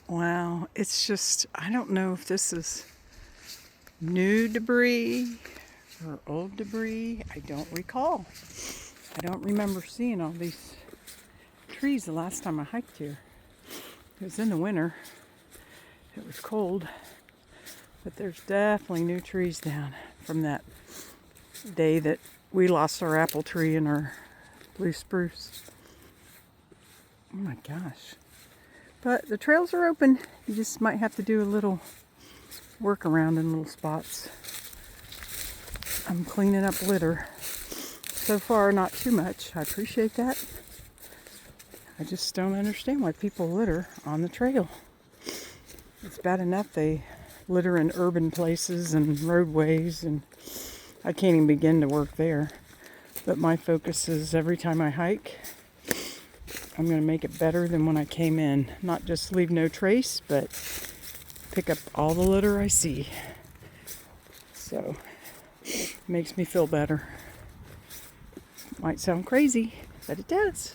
Wow, it's just, I don't know if this is new debris or old debris. I don't recall. I don't remember seeing all these trees the last time I hiked here. It was in the winter. It was cold. But there's definitely new trees down from that day that we lost our apple tree and our blue spruce. Oh my gosh. But the trails are open. You just might have to do a little work around in little spots. I'm cleaning up litter. So far, not too much. I appreciate that. I just don't understand why people litter on the trail. It's bad enough they litter in urban places and roadways, and I can't even begin to work there. But my focus is every time I hike, I'm going to make it better than when I came in. Not just leave no trace, but pick up all the litter I see. So, it makes me feel better. Might sound crazy, but it does.